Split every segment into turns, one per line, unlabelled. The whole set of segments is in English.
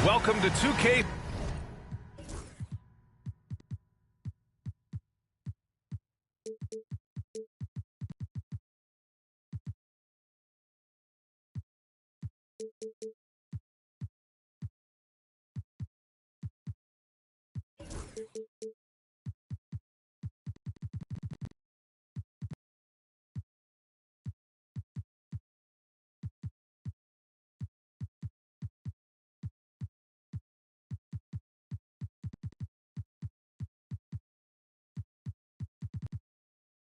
Welcome to 2K.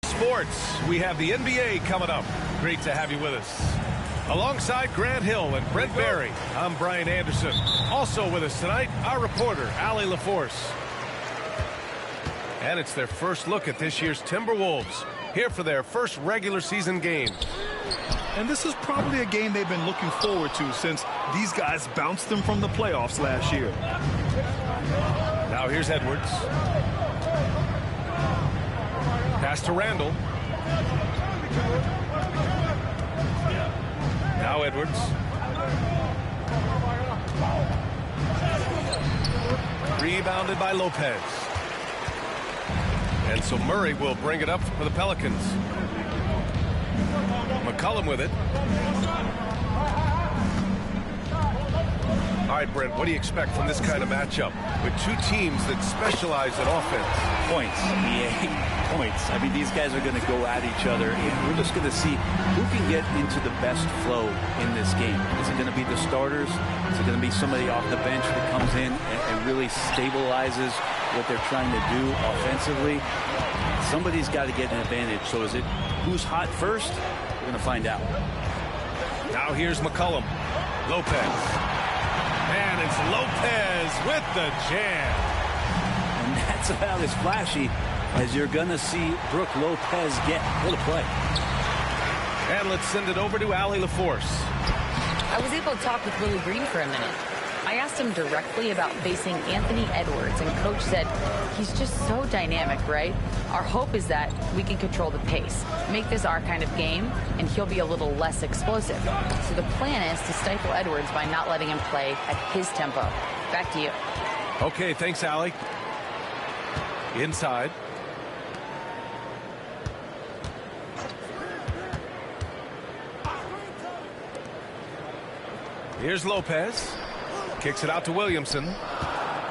Sports, we have the NBA coming up. Great to have you with us. Alongside Grant Hill and Brent Barry, I'm Brian Anderson. Also with us tonight, our reporter, Allie LaForce. And it's their first look at this year's Timberwolves, here for their first regular season game.
And this is probably a game they've been looking forward to since these guys bounced them from the playoffs last year.
Now here's Edwards. Pass to Randall. Now Edwards. Rebounded by Lopez. And so Murray will bring it up for the Pelicans. McCollum with it. All right, Brent, what do you expect from this kind of matchup with two teams that specialize in offense?
Points. Yeah, points. I mean, these guys are going to go at each other, and we're just going to see who can get into the best flow in this game. Is it going to be the starters? Is it going to be somebody off the bench that comes in and really stabilizes what they're trying to do offensively? Somebody's got to get an advantage. So is it who's hot first? We're going to find out.
Now here's McCollum. Lopez. And it's Lopez with the jam.
And that's about as flashy as you're going to see Brook Lopez get. What a play.
And let's send it over to Allie LaForce.
I was able to talk with Willie Green for a minute. I asked him directly about facing Anthony Edwards, and Coach said he's just so dynamic, right? Our hope is that we can control the pace, make this our kind of game, and he'll be a little less explosive. So the plan is to stifle Edwards by not letting him play at his tempo. Back to you.
Okay, thanks, Allie. Inside. Here's Lopez. Kicks it out to Williamson.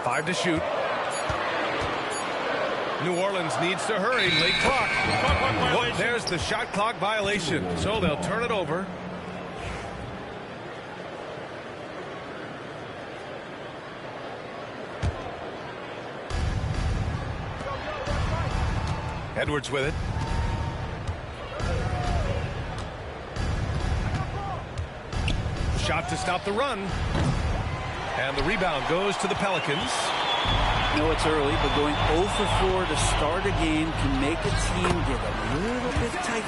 5 to shoot. New Orleans needs to hurry. Late clock. Whoop, there's the shot clock violation. So they'll turn it over. Edwards with it. Shot to stop the run. And the rebound goes to the Pelicans.
I know it's early, but going 0 for 4 to start a game can make a team get a little bit tight.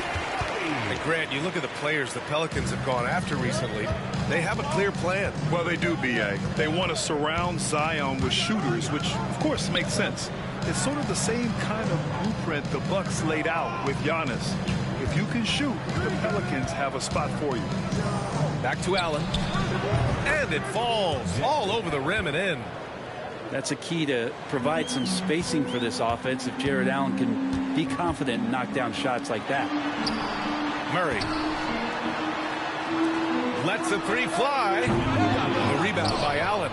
And Grant, you look at the players the Pelicans have gone after recently. They have a clear plan.
Well, they do, B.A. They want to surround Zion with shooters, which, of course, makes sense. It's sort of the same kind of blueprint the Bucks laid out with Giannis. If you can shoot, the Pelicans have a spot for you.
Back to Allen. And it falls all over the rim and in.
That's a key to provide some spacing for this offense if Jared Allen can be confident and knock down shots like that.
Murray lets a three fly. The rebound by Allen.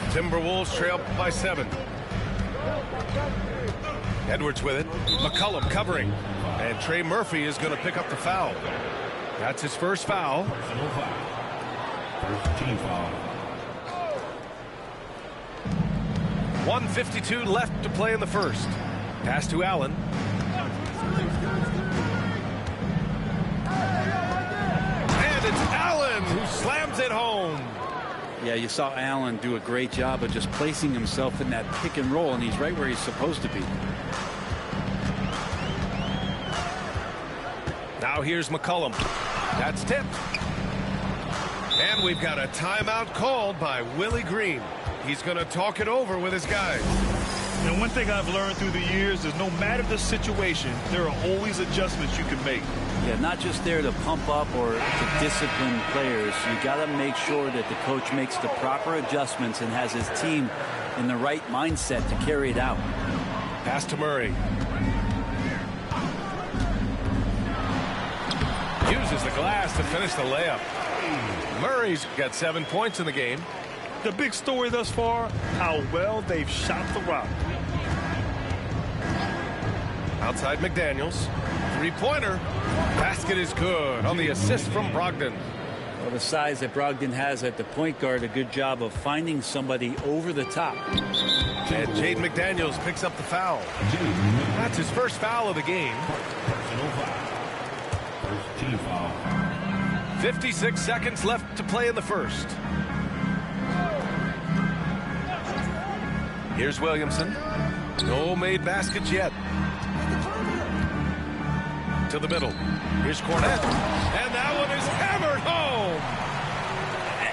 Timberwolves trail by 7. Edwards with it. McCollum covering. And Trey Murphy is going to pick up the foul. That's his first foul.
First team foul.
1:52 left to play in the first. Pass to Allen. And it's Allen who slams it home.
Yeah, you saw Allen do a great job of just placing himself in that pick and roll, and he's right where he's supposed to be.
Now here's McCollum. That's tipped. And we've got a timeout called by Willie Green. He's going to talk it over with his guys.
And one thing I've learned through the years is no matter the situation, there are always adjustments you can make.
Yeah, not just there to pump up or to discipline players. You got to make sure that the coach makes the proper adjustments and has his team in the right mindset to carry it out.
Pass to Murray. Uses the glass to finish the layup. Murray's got 7 points in the game.
The big story thus far, how well they've shot the rock.
Outside McDaniels. Three-pointer. Basket is good on the assist from Brogdon.
Well, the size that Brogdon has at the point guard, a good job of finding somebody over the top.
And Jaden McDaniels picks up the foul. That's his first foul of the game. 56 seconds left to play in the first. Here's Williamson. No made baskets yet. To the middle. Here's Cornette. And that one is hammered home.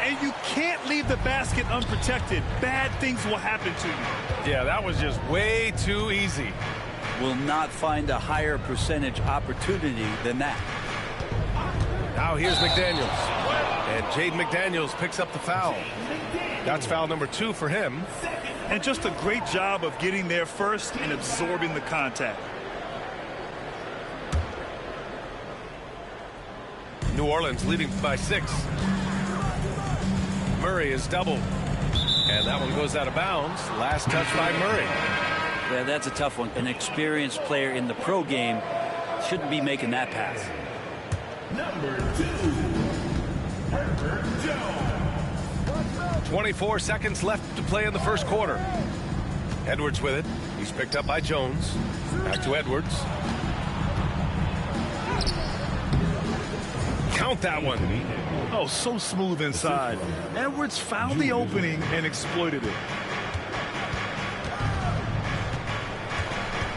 And you can't leave the basket unprotected. Bad things will happen to you.
Yeah, that was just way too easy.
Will not find a higher percentage opportunity than that.
Now here's McDaniels. And Jaden McDaniels picks up the foul. That's foul number 2 for him.
And just a great job of getting there first and absorbing the contact.
New Orleans leading by 6. Murray is doubled. And that one goes out of bounds. Last touch by Murray.
Yeah, that's a tough one. An experienced player in the pro game shouldn't be making that pass.
Number 2, Herbert Jones.
24 seconds left to play in the first quarter. Edwards with it. He's picked up by Jones. Back to Edwards. Count that one.
Oh, so smooth inside. Edwards found the opening and exploited it.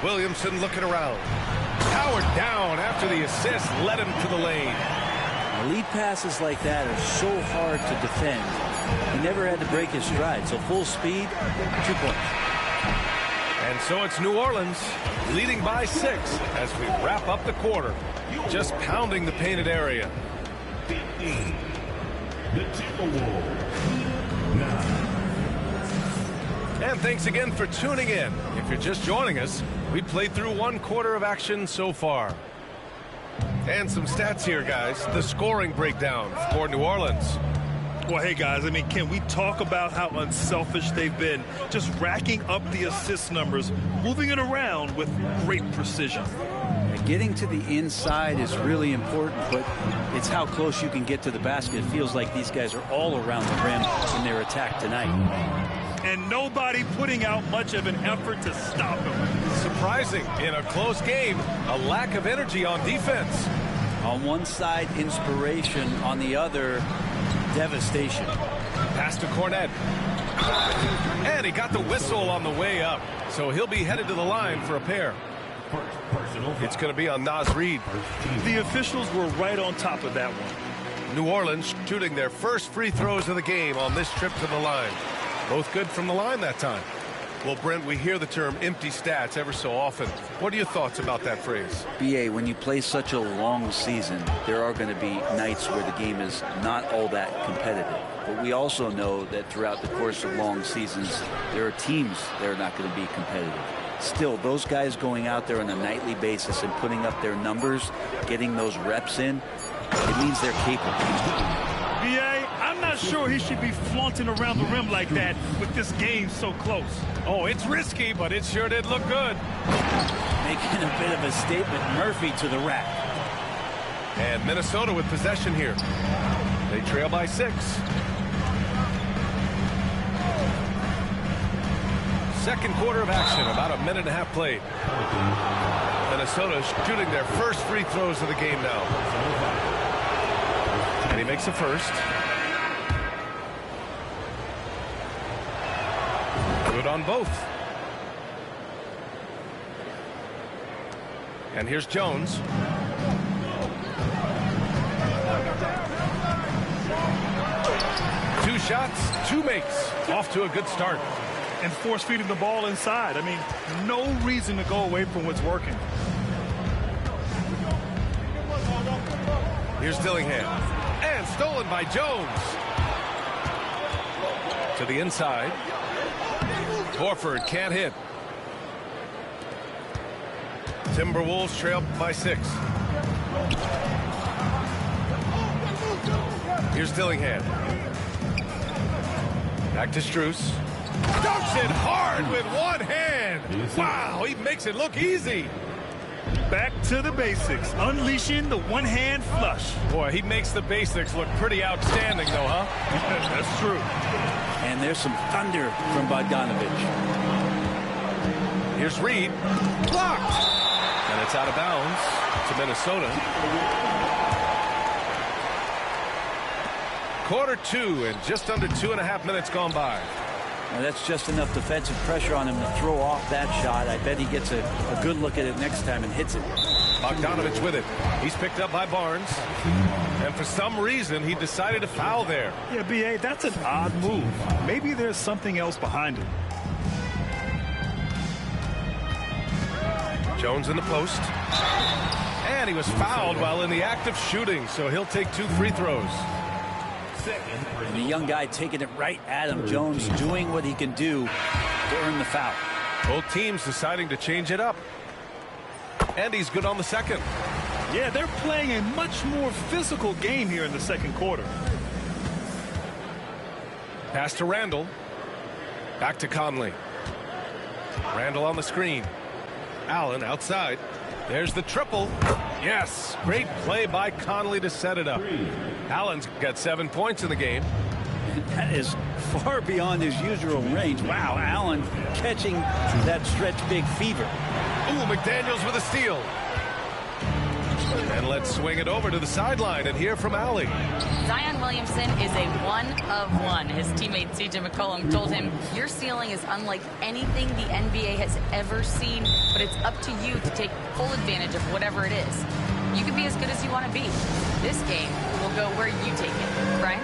Williamson looking around. Powered down after the assist led him to the lane.
Lead passes like that are so hard to defend. He never had to break his stride, so full speed, 2 points.
And so it's New Orleans leading by 6 as we wrap up the quarter. Just pounding the painted area.
15. The Timberwolves. 9.
And thanks again for tuning in. If you're just joining us, we played through 1 quarter of action so far. And some stats here, guys. The scoring breakdown for New Orleans.
Well, hey, guys, I mean, can we talk about how unselfish they've been? Just racking up the assist numbers, moving it around with great precision.
Getting to the inside is really important, but it's how close you can get to the basket. It feels like these guys are all around the rim in their attack tonight.
And nobody putting out much of an effort to stop them.
Surprising in a close game, a lack of energy on defense.
On one side, inspiration. On the other, devastation.
Pass to Cornette. And he got the whistle on the way up. So he'll be headed to the line for a pair. It's going to be on Naz Reid.
The officials were right on top of that one.
New Orleans shooting their first free throws of the game on this trip to the line. Both good from the line that time. Well, Brent, we hear the term empty stats ever so often. What are your thoughts about that phrase?
BA, when you play such a long season, there are going to be nights where the game is not all that competitive. But we also know that throughout the course of long seasons, there are teams that are not going to be competitive. Still, those guys going out there on a nightly basis and putting up their numbers, getting those reps in, it means they're capable.
BA, I'm not sure he should be flaunting around the rim like that with this game so close.
Oh, it's risky, but it sure did look good.
Making a bit of a statement, Murphy to the rack.
And Minnesota with possession here. They trail by 6. Second quarter of action, about a minute and a half played. Minnesota shooting their first free throws of the game now. And he makes the first. Good on both. And here's Jones. Two shots, 2 makes. Off to a good start.
and force feeding the ball inside. I mean, no reason to go away from what's working.
Here's Dillingham. And stolen by Jones. To the inside. Horford can't hit. Timberwolves trail by 6. Here's Dillingham. Back to Strus. Dunks it hard with one hand. Wow, he makes it look easy.
Back to the basics, unleashing the one-hand flush.
Boy, he makes the basics look pretty outstanding, though, huh?
That's true.
And there's some thunder from Bogdanovich.
Here's Reed. Blocked. And it's out of bounds to Minnesota. Quarter 2 and just under 2.5 minutes gone by.
Well, that's just enough defensive pressure on him to throw off that shot. I bet he gets a good look at it next time and hits it.
Bogdanovich with it. He's picked up by Barnes. And for some reason, he decided to foul there.
Yeah, B.A., that's an odd move. Maybe there's something else behind it.
Jones in the post. And he was fouled while in the act of shooting, so he'll take 2 free throws.
And the young guy taking it right at him. Jones doing what he can do to earn the foul.
Both teams deciding to change it up. And he's good on the second.
Yeah, they're playing a much more physical game here in the second quarter.
Pass to Randall. Back to Conley. Randall on the screen. Allen outside. There's the triple. Yes, great play by Conley to set it up. Allen's got 7 points in the game.
That is far beyond his usual range. Wow, Allen catching that stretch big fever.
Ooh, McDaniels with a steal. And let's swing it over to the sideline and hear from Allie.
Zion Williamson is a one of one. His teammate C.J. McCollum told him, your ceiling is unlike anything the NBA has ever seen, but it's up to you to take full advantage of whatever it is. You can be as good as you want to be. This game will go where you take it. Brian?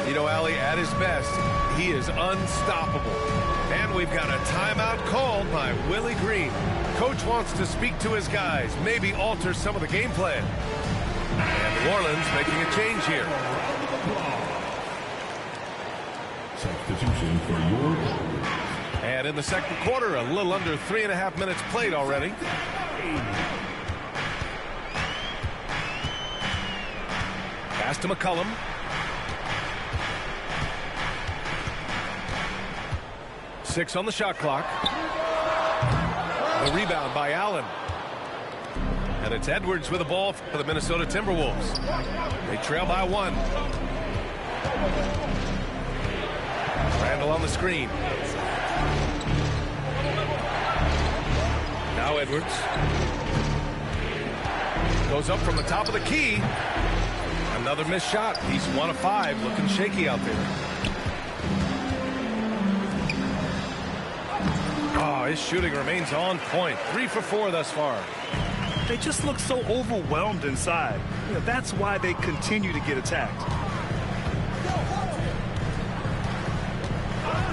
You know, Allie, at his best, he is unstoppable. And we've got a timeout called by Willie Green. Coach wants to speak to his guys, maybe alter some of the game plan. And New Orleans making a change here.
Substitution for your...
And in the second quarter, a little under 3.5 minutes played already. Pass to McCollum. Six on the shot clock. The rebound by Allen. And it's Edwards with the ball for the Minnesota Timberwolves. They trail by 1. Randall on the screen. Now Edwards. Goes up from the top of the key. Another missed shot. He's 1 of 5, looking shaky out there. Oh, his shooting remains on point. 3 for 4 thus far.
They just look so overwhelmed inside. You know, that's why they continue to get attacked.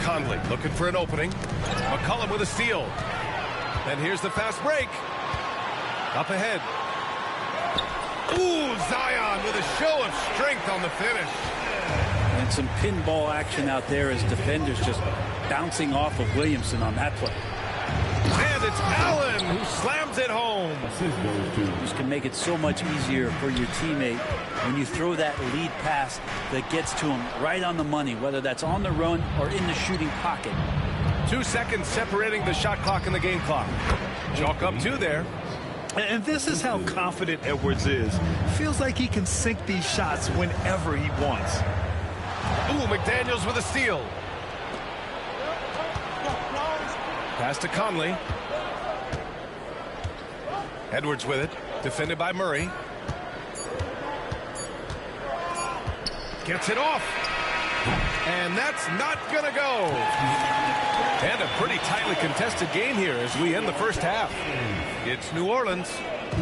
Conley looking for an opening. McCollum with a steal. And here's the fast break. Up ahead. Ooh, Zion with a show of strength on the finish.
And some pinball action out there as defenders just bouncing off of Williamson on that play.
And it's Allen who slams it home.
This can make it so much easier for your teammate when you throw that lead pass that gets to him right on the money, whether that's on the run or in the shooting pocket.
2 seconds separating the shot clock and the game clock. Chalk up 2 there.
And this is how confident Edwards is. Feels like he can sink these shots whenever he wants.
Ooh, McDaniels with a steal. Pass to Conley. Edwards with it. Defended by Murray. Gets it off. And that's not going to go. And a pretty tightly contested game here as we end the first half. It's New Orleans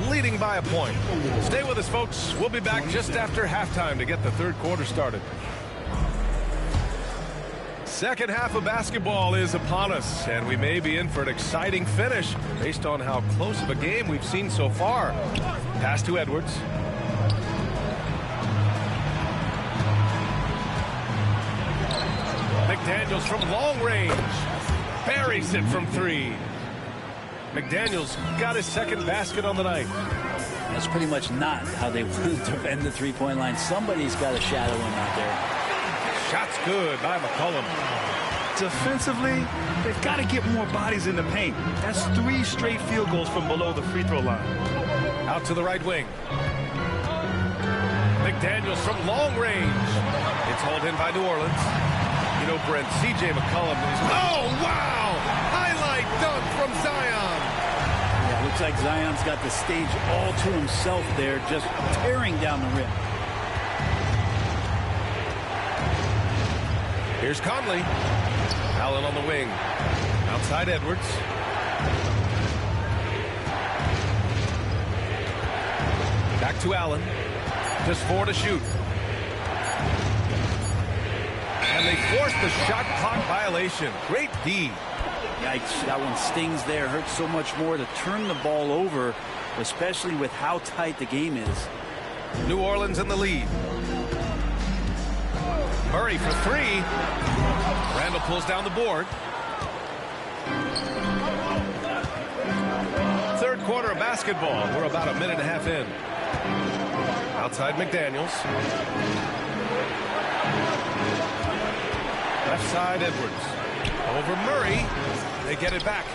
leading by a point. Stay with us, folks. We'll be back just after halftime to get the third quarter started. Second half of basketball is upon us, and we may be in for an exciting finish based on how close of a game we've seen so far. Pass to Edwards. McDaniels from long range. Buries it from three. McDaniels got his second basket on the night.
That's pretty much not how they want to defend the three-point line. Somebody's got to shadow him out there.
Shot's good by McCollum.
Defensively, they've got to get more bodies in the paint. That's 3 straight field goals from below the free throw line.
Out to the right wing. McDaniels from long range. It's hauled in by New Orleans. You know, Brent, C.J. McCollum is... Oh, wow! Highlight dunk from Zion.
Yeah, looks like Zion's got the stage all to himself there, just tearing down the rim.
Here's Conley. Allen on the wing. Outside Edwards. Back to Allen. Just 4 to shoot. And they force the shot clock violation. Great D.
Yikes, that one stings there. Hurts so much more to turn the ball over, especially with how tight the game is.
New Orleans in the lead. Murray for 3. Randall pulls down the board. Third quarter of basketball. We're about a minute and a half in. Outside McDaniels. Left side Edwards. Over Murray. They get it back.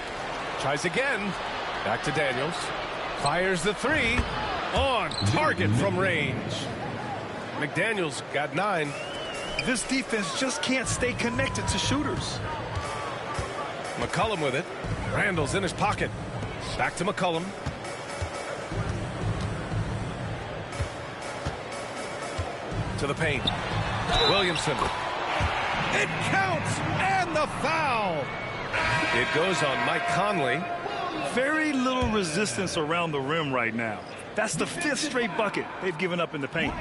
Tries again. Back to Daniels. Fires the 3. On target from range. McDaniels got 9.
This defense just can't stay connected to shooters.
McCollum with it. Randall's in his pocket. Back to McCollum. To the paint. Williamson. It counts, and the foul. It goes on Mike Conley.
Very little resistance around the rim right now. That's the 5th straight bucket they've given up in the paint.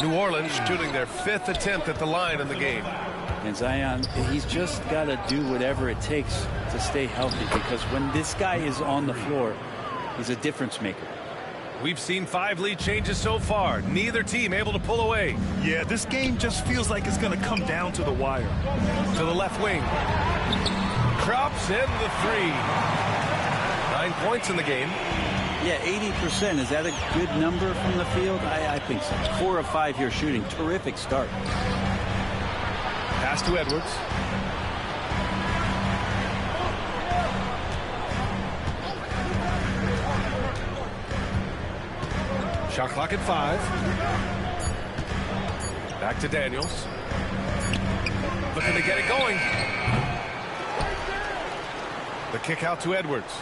New Orleans shooting their 5th attempt at the line in the game.
And Zion, he's just got to do whatever it takes to stay healthy, because when this guy is on the floor, he's a difference maker.
We've seen 5 lead changes so far. Neither team able to pull away.
Yeah, this game just feels like it's going to come down to the wire.
To the left wing. Drops in the 3. 9 points in the game.
Yeah, 80%. Is that a good number from the field? I think so. 4 of 5 here shooting. Terrific start.
Pass to Edwards. Shot clock at 5. Back to Daniels. Looking to get it going. The kick out to Edwards.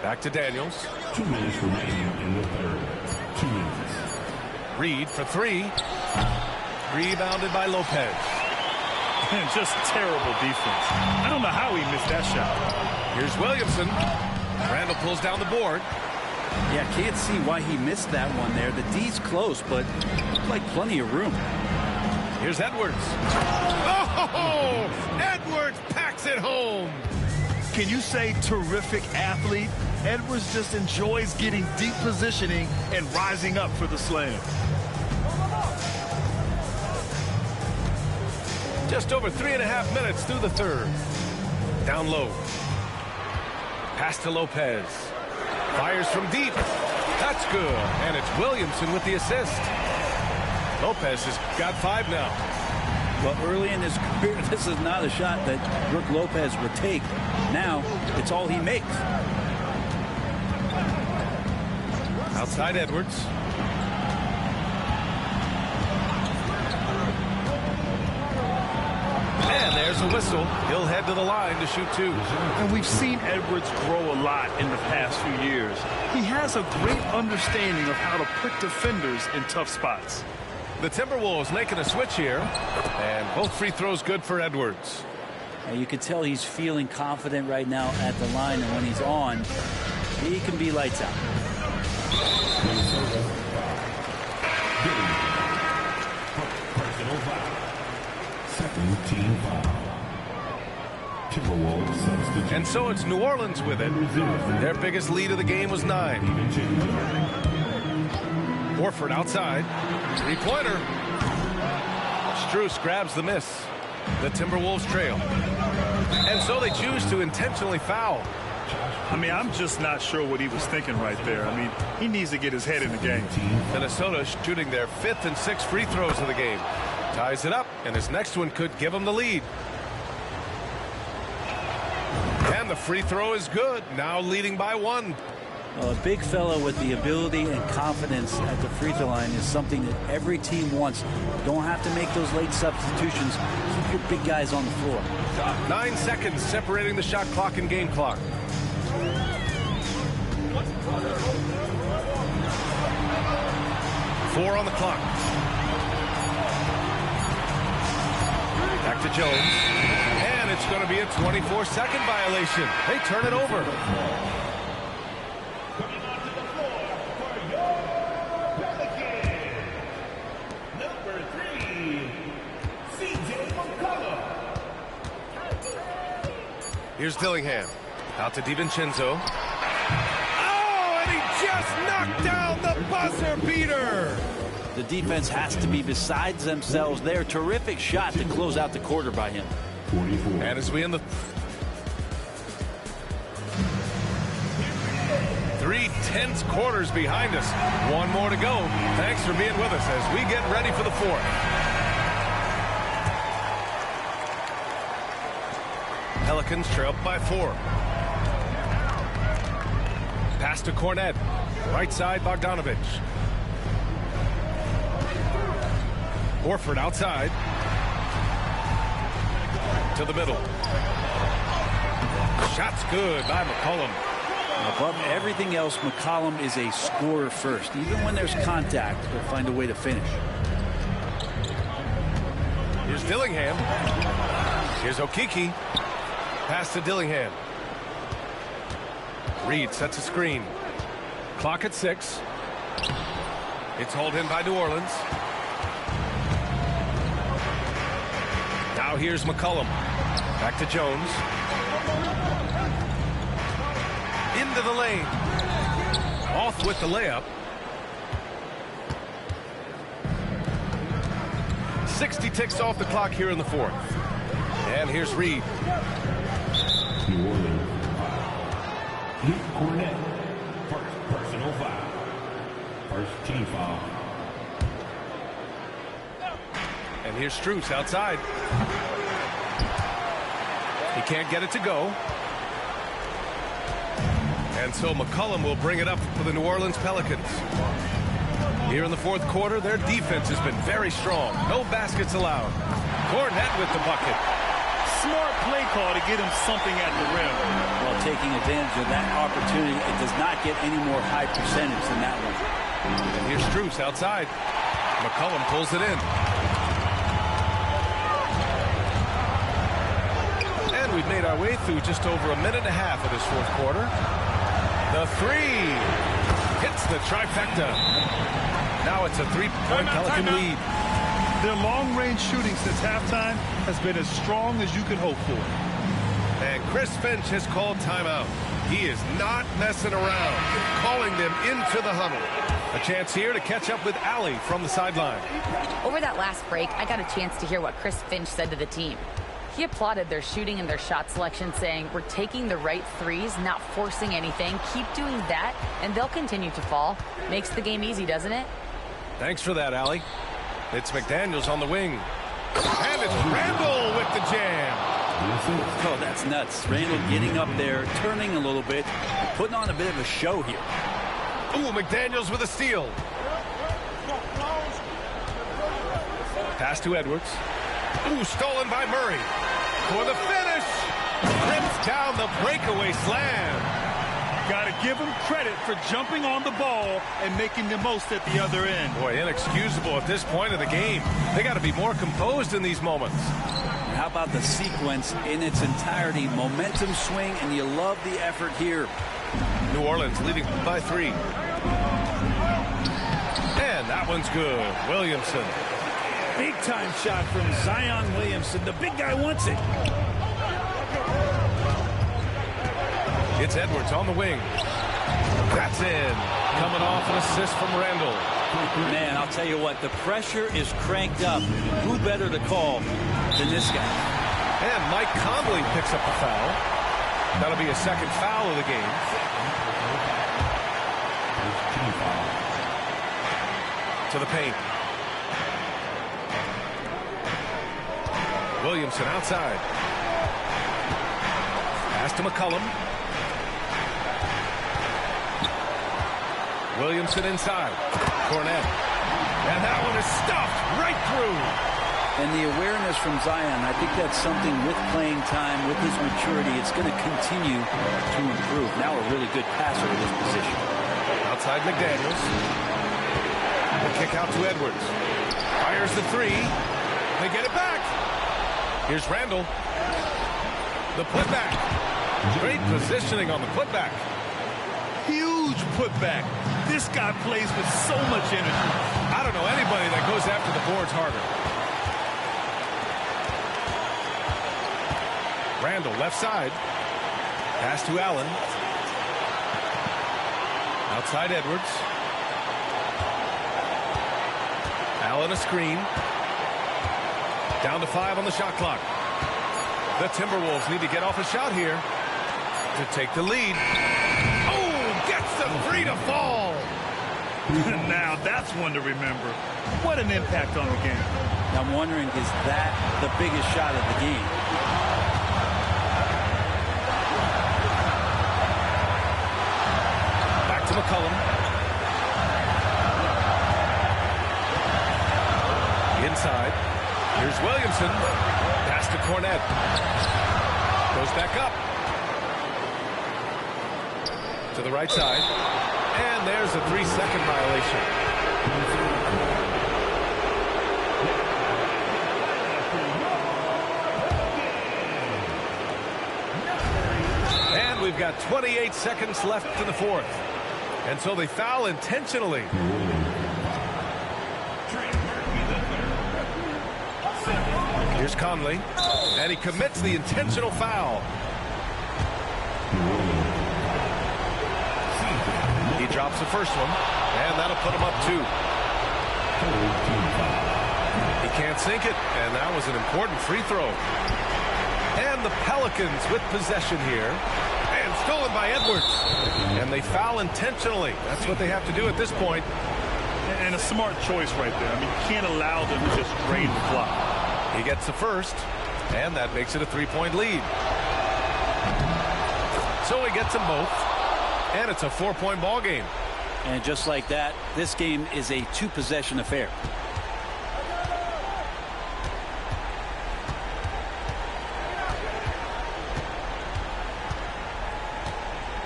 Back to Daniels.
2 minutes remaining in the third. 2 minutes.
Reed for 3. Rebounded by Lopez.
And just terrible defense. I don't know how he missed that shot.
Here's Williamson. Randall pulls down the board.
Yeah, can't see why he missed that one there. The D's close, but looked like plenty of room.
Here's Edwards. Oh! Edwards packs it home.
Can you say terrific athlete? Edwards just enjoys getting deep positioning and rising up for the slam.
Just over 3.5 minutes through the third. Down low. Pass to Lopez. Fires from deep. That's good. And it's Williamson with the assist. Lopez has got 5 now.
Well, early in his career, this is not a shot that Brook Lopez would take. Now, it's all he makes.
Outside Edwards. And there's a whistle. He'll head to the line to shoot 2.
And we've seen Edwards grow a lot in the past few years. He has a great understanding of how to put defenders in tough spots.
The Timberwolves making a switch here. And both free throws good for Edwards.
You can tell he's feeling confident right now at the line, and when he's on, he can be lights out.
Personnel.
And so it's New Orleans with it. Their biggest lead of the game was 9. Horford outside. Three-pointer. Strus grabs the miss. The Timberwolves trail. And so they choose to intentionally foul.
I mean, I'm just not sure what he was thinking right there. I mean, he needs to get his head in the game.
Minnesota shooting their 5th and 6th free throws of the game. Ties it up, and his next one could give him the lead. And the free throw is good. Now leading by 1.
A big fella with the ability and confidence at the free throw line is something that every team wants. You don't have to make those late substitutions. Keep your big guys on the floor.
9 seconds separating the shot clock and game clock. Four on the clock. Back to Jones. And it's going to be a 24-second violation. They turn it over. Here's Dillingham. Out to DiVincenzo. Oh, and he just knocked down the buzzer beater.
The defense has to be besides themselves there. Terrific shot to close out the quarter by him.
44.
And as we end the 3 tense quarters behind us. One more to go. Thanks for being with us as we get ready for the 4th. Pelicans trail by 4. Pass to Cornet. Right side, Bogdanovich. Horford outside. To the middle. Shot's good by McCollum.
Above everything else, McCollum is a scorer first. Even when there's contact, he'll find a way to finish.
Here's Dillingham. Here's Okeke. Pass to Dillingham. Reed sets a screen. Clock at 6. It's hauled in by New Orleans. Now here's McCollum. Back to Jones. Into the lane. Off with the layup. 60 ticks off the clock here in the 4th. And here's Reed.
New Orleans. Luke Cornet. First personal foul. First team foul.
And here's Strus outside. He can't get it to go. And so McCollum will bring it up for the New Orleans Pelicans. Here in the 4th quarter, their defense has been very strong. No baskets allowed. Cornet with the bucket.
Smart play call to get him something at the rim.
Well, taking advantage of that opportunity, it does not get any more high percentage than that one.
And here's Strus outside. McCollum pulls it in. And we've made our way through just over a minute and a half of this 4th quarter. The 3 hits the trifecta. Now it's a 3-point Pelican lead.
Their long-range shooting since halftime has been as strong as you could hope for.
And Chris Finch has called timeout. He is not messing around, calling them into the huddle. A chance here to catch up with Allie from the sideline.
Over that last break, I got a chance to hear what Chris Finch said to the team. He applauded their shooting and their shot selection, saying, "We're taking the right threes, not forcing anything. Keep doing that, and they'll continue to fall." Makes the game easy, doesn't it?
Thanks for that, Allie. It's McDaniels on the wing. And it's Randall with the jam.
Oh, that's nuts. Randall getting up there, turning a little bit, putting on a bit of a show here.
Ooh, McDaniels with a steal. Pass to Edwards. Ooh, stolen by Murray. For the finish. Rips down the breakaway slam.
Got to give him credit for jumping on the ball and making the most at the other end.
Boy, inexcusable at this point of the game. They got to be more composed in these moments.
How about the sequence in its entirety? Momentum swing, and you love the effort here.
New Orleans leading by 3. And that one's good. Williamson.
Big time shot from Zion Williamson. The big guy wants it.
It's Edwards on the wing. That's in. Coming off an assist from Randall.
Man, I'll tell you what, the pressure is cranked up. Who better to call than this guy?
And Mike Conley picks up the foul. That'll be a second foul of the game. To the paint. Williamson outside. Pass to McCollum. Williamson inside. Cornet. And that one is stuffed right through.
And the awareness from Zion, I think that's something with playing time, with his maturity, it's going to continue to improve. Now a really good passer in this position.
Outside McDaniels. The kick out to Edwards. Fires the three. They get it back. Here's Randall. The putback. Great positioning on the putback.
Huge putback. This guy plays with so much energy.
I don't know anybody that goes after the boards harder. Randall left side. Pass to Allen. Outside Edwards. Allen a screen. Down to 5 on the shot clock. The Timberwolves need to get off a shot here to take the lead. Gets the 3 to fall.
Now that's one to remember. What an impact on the game.
I'm wondering, is that the biggest shot of the game?
Back to McCollum. Inside. Here's Williamson. Pass to Cornet. Goes back up. To the right side. And there's a 3-second violation. And we've got 28 seconds left in the fourth. And so they foul intentionally. Here's Conley. And he commits the intentional foul. He drops the first one, and that'll put him up 2. He can't sink it, and that was an important free throw. And the Pelicans with possession here, and stolen by Edwards. And they foul intentionally. That's what they have to do at this point.
And a smart choice right there. I mean, you can't allow them to just drain the clock.
He gets the first, and that makes it a 3-point lead. So he gets them both. And it's a 4-point ball game.
And just like that, this game is a 2-possession affair.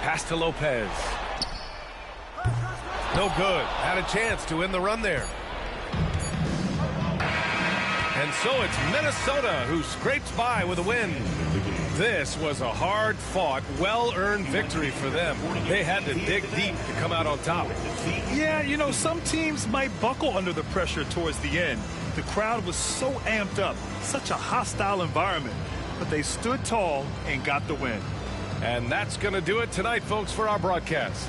Pass to Lopez. No good. Had a chance to end the run there. And so it's Minnesota who scrapes by with a win. This was a hard-fought, well-earned victory for them. They had to dig deep to come out on top.
Yeah, you know, some teams might buckle under the pressure towards the end. The crowd was so amped up, such a hostile environment. But they stood tall and got the win.
And that's going to do it tonight, folks, for our broadcast.